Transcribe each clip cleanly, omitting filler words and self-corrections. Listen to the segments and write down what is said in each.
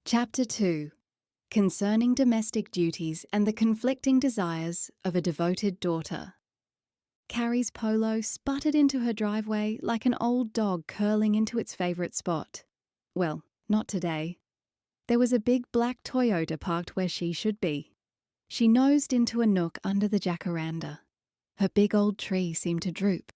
Chapter 2. Concerning Domestic Duties and the Conflicting Desires of a Devoted Daughter. Carrie's polo sputtered into her driveway like an old dog curling into its favourite spot. Well, not today. There was a big black Toyota parked where she should be. She nosed into a nook under the jacaranda. Her big old tree seemed to droop.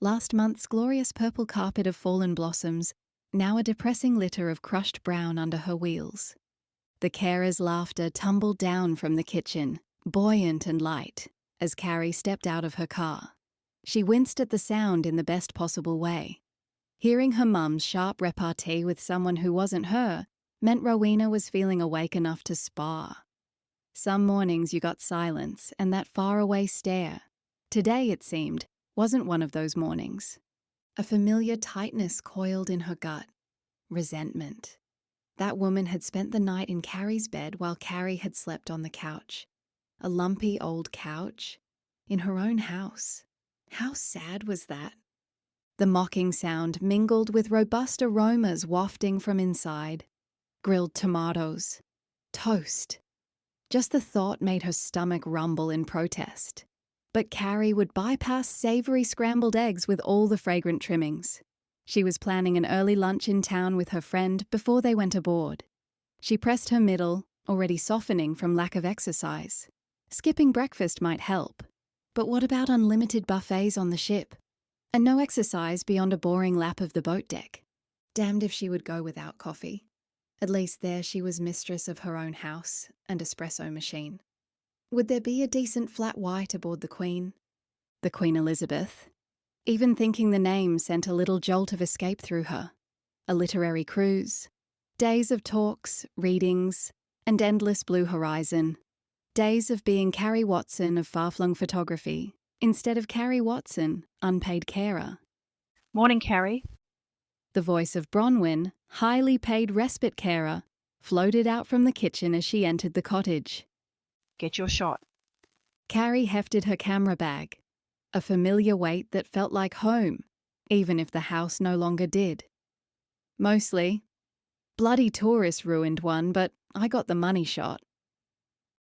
Last month's glorious purple carpet of fallen blossoms, now a depressing litter of crushed brown under her wheels. The carer's laughter tumbled down from the kitchen, buoyant and light, as Carrie stepped out of her car. She winced at the sound in the best possible way. Hearing her mum's sharp repartee with someone who wasn't her meant Rowena was feeling awake enough to spar. Some mornings you got silence and that faraway stare. Today, it seemed, wasn't one of those mornings. A familiar tightness coiled in her gut. Resentment. That woman had spent the night in Carrie's bed while Carrie had slept on the couch. A lumpy old couch. In her own house. How sad was that? The mocking sound mingled with robust aromas wafting from inside. Grilled tomatoes. Toast. Just the thought made her stomach rumble in protest. But Carrie would bypass savoury scrambled eggs with all the fragrant trimmings. She was planning an early lunch in town with her friend before they went aboard. She pressed her middle, already softening from lack of exercise. Skipping breakfast might help. But what about unlimited buffets on the ship? And no exercise beyond a boring lap of the boat deck. Damned if she would go without coffee. At least there she was mistress of her own house and espresso machine. Would there be a decent flat white aboard the Queen? The Queen Elizabeth. Even thinking the name sent a little jolt of escape through her. A literary cruise. Days of talks, readings, and endless blue horizon. Days of being Carrie Watson of far-flung photography, instead of Carrie Watson, unpaid carer. Morning, Carrie. The voice of Bronwyn, highly paid respite carer, floated out from the kitchen as she entered the cottage. Get your shot. Carrie hefted her camera bag, a familiar weight that felt like home, even if the house no longer did. Mostly. Bloody tourist ruined one, but I got the money shot.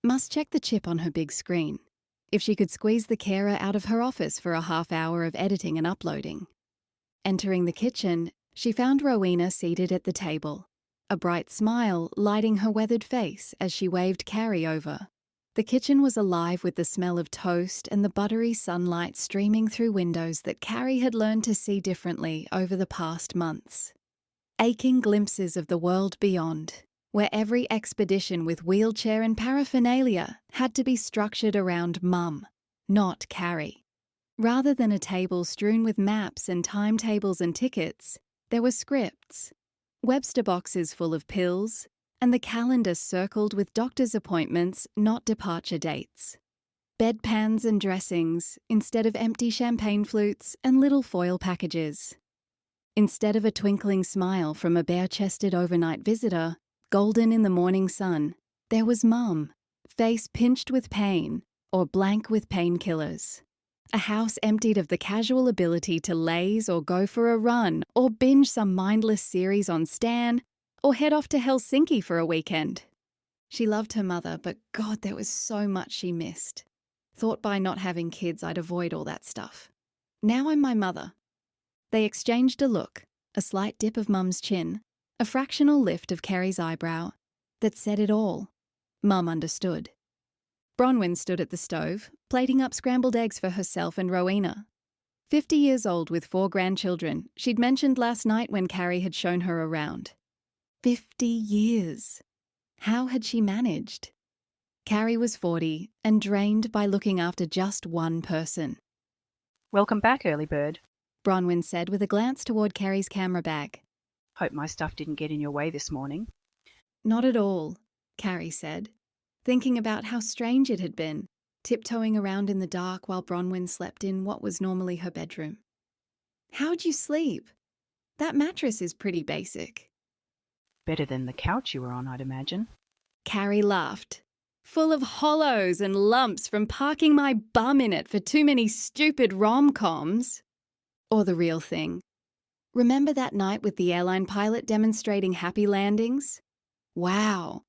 Must check the chip on her big screen. If she could squeeze the carer out of her office for a half hour of editing and uploading. Entering the kitchen, she found Rowena seated at the table, a bright smile lighting her weathered face as she waved Carrie over. The kitchen was alive with the smell of toast and the buttery sunlight streaming through windows that Carrie had learned to see differently over the past months. Aching glimpses of the world beyond, where every expedition with wheelchair and paraphernalia had to be structured around Mum, not Carrie. Rather than a table strewn with maps and timetables and tickets, there were scripts, Webster boxes full of pills, and the calendar circled with doctor's appointments, not departure dates. Bedpans and dressings instead of empty champagne flutes and little foil packages. Instead of a twinkling smile from a bare-chested overnight visitor, golden in the morning sun, there was Mum, face pinched with pain or blank with painkillers. A house emptied of the casual ability to laze or go for a run or binge some mindless series on Stan or head off to Helsinki for a weekend. She loved her mother, but God, there was so much she missed. Thought by not having kids I'd avoid all that stuff. Now I'm my mother. They exchanged a look, a slight dip of Mum's chin, a fractional lift of Carrie's eyebrow, that said it all. Mum understood. Bronwyn stood at the stove, plating up scrambled eggs for herself and Rowena. 50 years old with 4 grandchildren, she'd mentioned last night when Carrie had shown her around. 50 years. How had she managed? Carrie was 40 and drained by looking after just one person. Welcome back, early bird. Bronwyn said with a glance toward Carrie's camera bag. Hope my stuff didn't get in your way this morning. Not at all, Carrie said, thinking about how strange it had been, tiptoeing around in the dark while Bronwyn slept in what was normally her bedroom. How'd you sleep? That mattress is pretty basic. Better than the couch you were on, I'd imagine. Carrie laughed, full of hollows and lumps from parking my bum in it for too many stupid rom-coms. Or the real thing. Remember that night with the airline pilot demonstrating happy landings? Wow.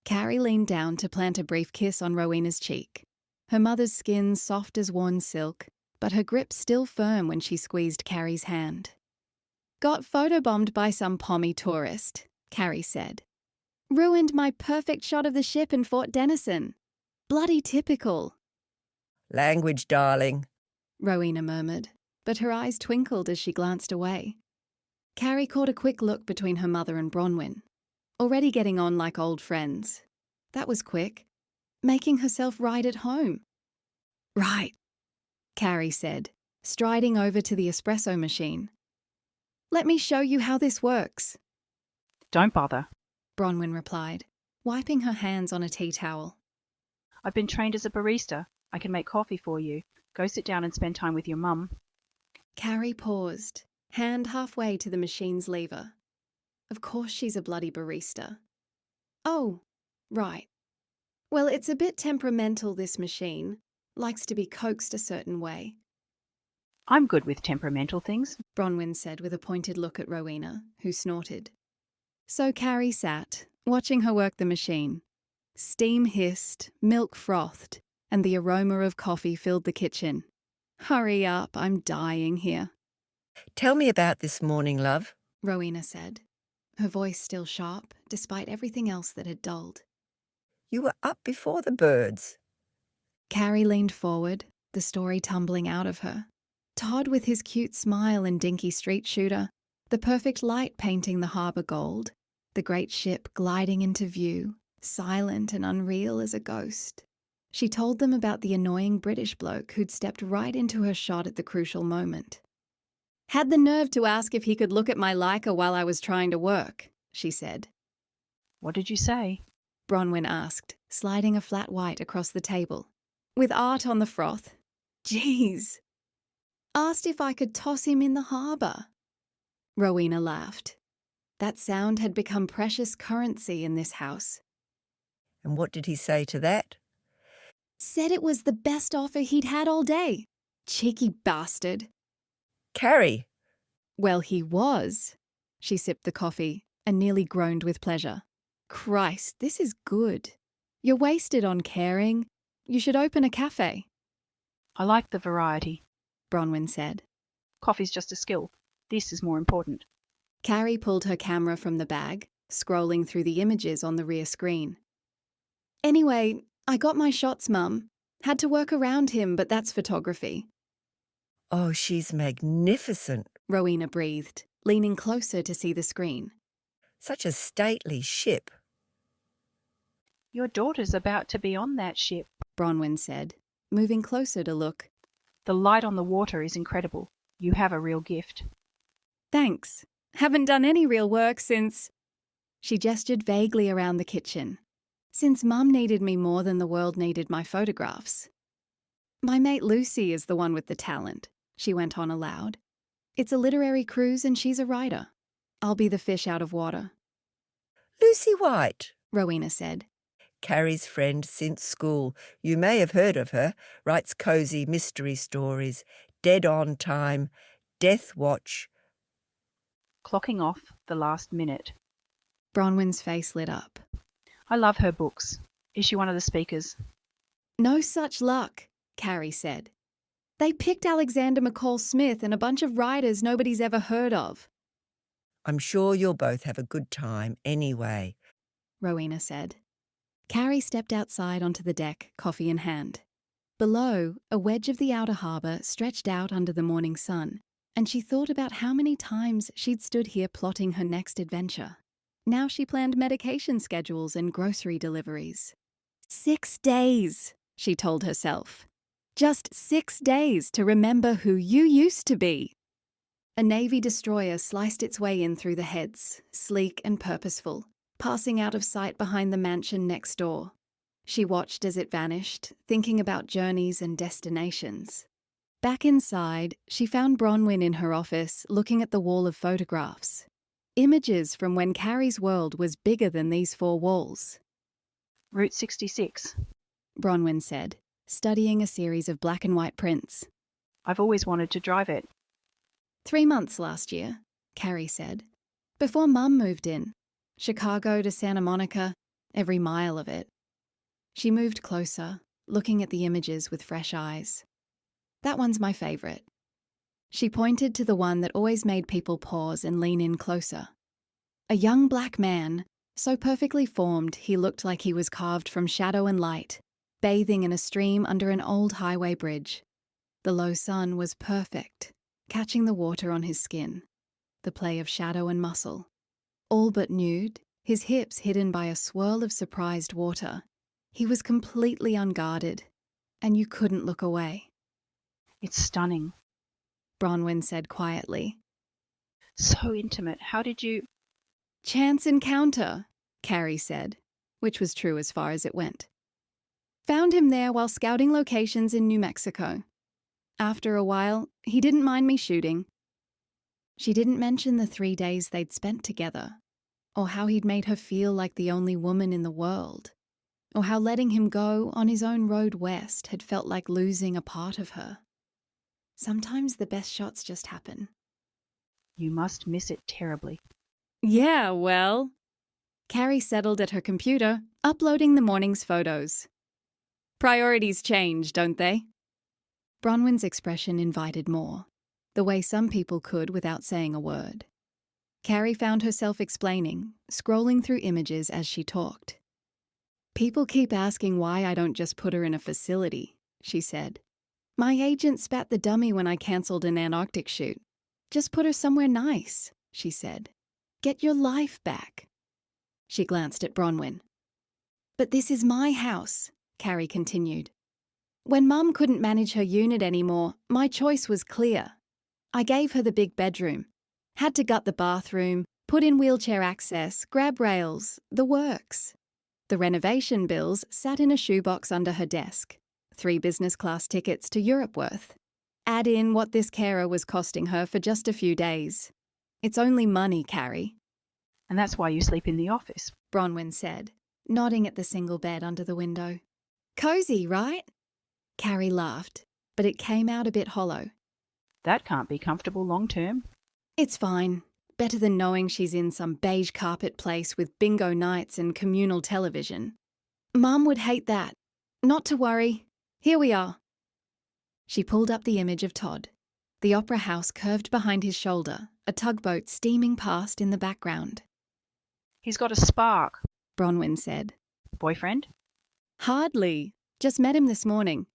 Carrie leaned down to plant a brief kiss on Rowena's cheek. Her mother's skin soft as worn silk, but her grip still firm when she squeezed Carrie's hand. Got photobombed by some pommy tourist, Carrie said. Ruined my perfect shot of the ship in Fort Denison. Bloody typical, Language, darling. Rowena murmured, but her eyes twinkled as she glanced away. Carrie caught a quick look between her mother and Bronwyn. Already getting on like old friends. That was quick. Making herself right at home. Right, Carrie said, striding over to the espresso machine. Let me show you how this works, Don't bother. Bronwyn replied, wiping her hands on a tea towel. I've been trained as a barista. I can make coffee for you. Go sit down and spend time with your mum. Carrie paused, hand halfway to the machine's lever. Of course she's a bloody barista. Oh, right. Well, it's a bit temperamental, this machine. Likes to be coaxed a certain way, I'm good with temperamental things. Bronwyn said with a pointed look at Rowena, who snorted. So Carrie sat, watching her work the machine. Steam hissed, milk frothed, and the aroma of coffee filled the kitchen. Hurry up, I'm dying here, Tell me about this morning, love. Rowena said, her voice still sharp, despite everything else that had dulled. You were up before the birds. Carrie leaned forward, the story tumbling out of her. Todd with his cute smile and dinky street shooter, the perfect light painting the harbour gold, the great ship gliding into view, silent and unreal as a ghost. She told them about the annoying British bloke who'd stepped right into her shot at the crucial moment. Had the nerve to ask if he could look at my Leica while I was trying to work, she said. What did you say? Bronwyn asked, sliding a flat white across the table. With art on the froth. Jeez. Asked if I could toss him in the harbour. Rowena laughed. That sound had become precious currency in this house. And what did he say to that? Said it was the best offer he'd had all day. Cheeky bastard. Carrie! Well, he was. She sipped the coffee and nearly groaned with pleasure. Christ, this is good. You're wasted on caring. You should open a cafe, I like the variety. Bronwyn said. Coffee's just a skill. This is more important. Carrie pulled her camera from the bag, scrolling through the images on the rear screen. Anyway, I got my shots, Mum. Had to work around him, but that's photography, Oh, she's magnificent. Rowena breathed, leaning closer to see the screen. Such a stately ship. Your daughter's about to be on that ship. Bronwyn said, moving closer to look. The light on the water is incredible. You have a real gift. Thanks. Haven't done any real work since... She gestured vaguely around the kitchen. Since Mum needed me more than the world needed my photographs. My mate Lucy is the one with the talent, she went on aloud. It's a literary cruise and she's a writer. I'll be the fish out of water, Lucy White. Rowena said. Carrie's friend since school. You may have heard of her. Writes cosy mystery stories. Dead on Time. Death Watch. Clocking off the last minute. Bronwyn's face lit up. I love her books. Is she one of the speakers? No such luck, Carrie said. They picked Alexander McCall Smith and a bunch of writers nobody's ever heard of, I'm sure you'll both have a good time anyway. Rowena said. Carrie stepped outside onto the deck, coffee in hand. Below, a wedge of the outer harbour stretched out under the morning sun, and she thought about how many times she'd stood here plotting her next adventure. Now she planned medication schedules and grocery deliveries. 6 days, she told herself. Just 6 days to remember who you used to be. A Navy destroyer sliced its way in through the heads, sleek and purposeful, passing out of sight behind the mansion next door. She watched as it vanished, thinking about journeys and destinations. Back inside, she found Bronwyn in her office, looking at the wall of photographs. Images from when Carrie's world was bigger than these 4 walls. Route 66. Bronwyn said, studying a series of black and white prints. I've always wanted to drive it. 3 months last year, Carrie said, before Mum moved in. Chicago to Santa Monica, every mile of it. She moved closer, looking at the images with fresh eyes. That one's my favourite. She pointed to the one that always made people pause and lean in closer. A young black man, so perfectly formed he looked like he was carved from shadow and light, bathing in a stream under an old highway bridge. The low sun was perfect, catching the water on his skin, the play of shadow and muscle. All but nude, his hips hidden by a swirl of surprised water. He was completely unguarded, and you couldn't look away. It's stunning. Bronwyn said quietly. So intimate. How did you... Chance encounter, Carrie said, which was true as far as it went. Found him there while scouting locations in New Mexico. After a while, he didn't mind me shooting. She didn't mention the 3 days they'd spent together, or how he'd made her feel like the only woman in the world, or how letting him go on his own road west had felt like losing a part of her. Sometimes the best shots just happen. You must miss it terribly. Yeah, well... Carrie settled at her computer, uploading the morning's photos. Priorities change, don't they? Bronwyn's expression invited more, the way some people could without saying a word. Carrie found herself explaining, scrolling through images as she talked. People keep asking why I don't just put her in a facility, she said. My agent spat the dummy when I cancelled an Antarctic shoot. Just put her somewhere nice, she said. Get your life back. She glanced at Bronwyn. But this is my house, Carrie continued. When Mum couldn't manage her unit anymore, my choice was clear. I gave her the big bedroom. Had to gut the bathroom, put in wheelchair access, grab rails, the works. The renovation bills sat in a shoebox under her desk. 3 business class tickets to Europe worth. Add in what this carer was costing her for just a few days. It's only money, Carrie. And that's why you sleep in the office, Bronwyn said, nodding at the single bed under the window. Cozy, right? Carrie laughed, but it came out a bit hollow. That can't be comfortable long term. It's fine. Better than knowing she's in some beige carpet place with bingo nights and communal television. Mum would hate that. Not to worry. Here we are. She pulled up the image of Todd. The opera house curved behind his shoulder, a tugboat steaming past in the background. He's got a spark, Bronwyn said. Boyfriend? Hardly. Just met him this morning.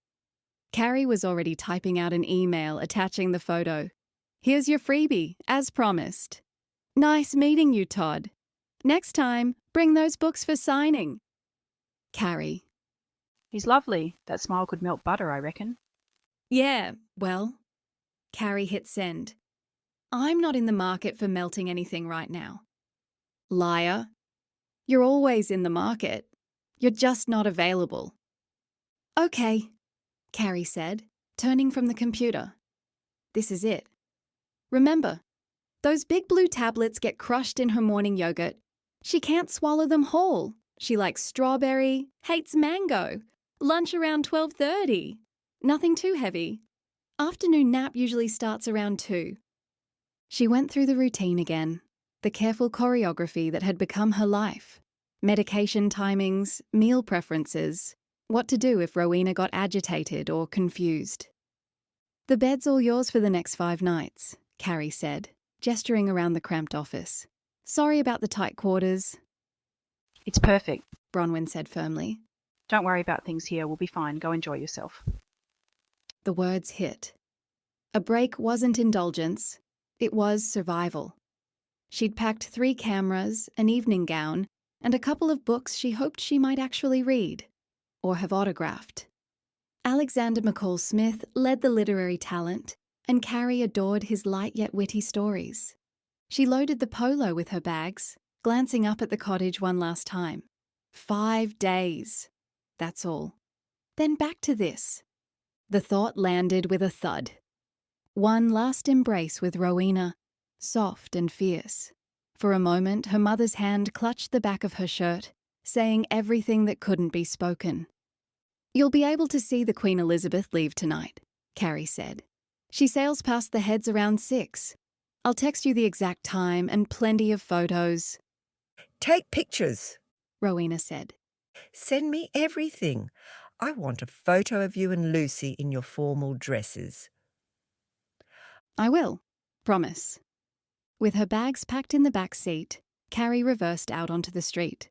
Carrie was already typing out an email attaching the photo. Here's your freebie, as promised. Nice meeting you, Todd. Next time, bring those books for signing. Carrie. He's lovely. That smile could melt butter, I reckon. Yeah, well. Carrie hit send. I'm not in the market for melting anything right now. Liar. You're always in the market. You're just not available. Okay, Carrie said, turning from the computer. This is it. Remember, those big blue tablets get crushed in her morning yogurt. She can't swallow them whole. She likes strawberry, hates mango. Lunch around 12:30. Nothing too heavy. Afternoon nap usually starts around 2. She went through the routine again, the careful choreography that had become her life. Medication timings, meal preferences, what to do if Rowena got agitated or confused. The bed's all yours for the next 5 nights, Carrie said, gesturing around the cramped office. Sorry about the tight quarters. It's perfect, Bronwyn said firmly. Don't worry about things here. We'll be fine. Go enjoy yourself. The words hit. A break wasn't indulgence. It was survival. She'd packed 3 cameras, an evening gown, and a couple of books she hoped she might actually read, or have autographed. Alexander McCall Smith led the literary talent, and Carrie adored his light yet witty stories. She loaded the polo with her bags, glancing up at the cottage one last time. 5 days. That's all. Then back to this. The thought landed with a thud. One last embrace with Rowena, soft and fierce. For a moment, her mother's hand clutched the back of her shirt, saying everything that couldn't be spoken. You'll be able to see the Queen Elizabeth leave tonight, Carrie said. She sails past the heads around 6. I'll text you the exact time and plenty of photos. Take pictures. Rowena said. Send me everything. I want a photo of you and Lucy in your formal dresses. I will. Promise. With her bags packed in the back seat, Carrie reversed out onto the street.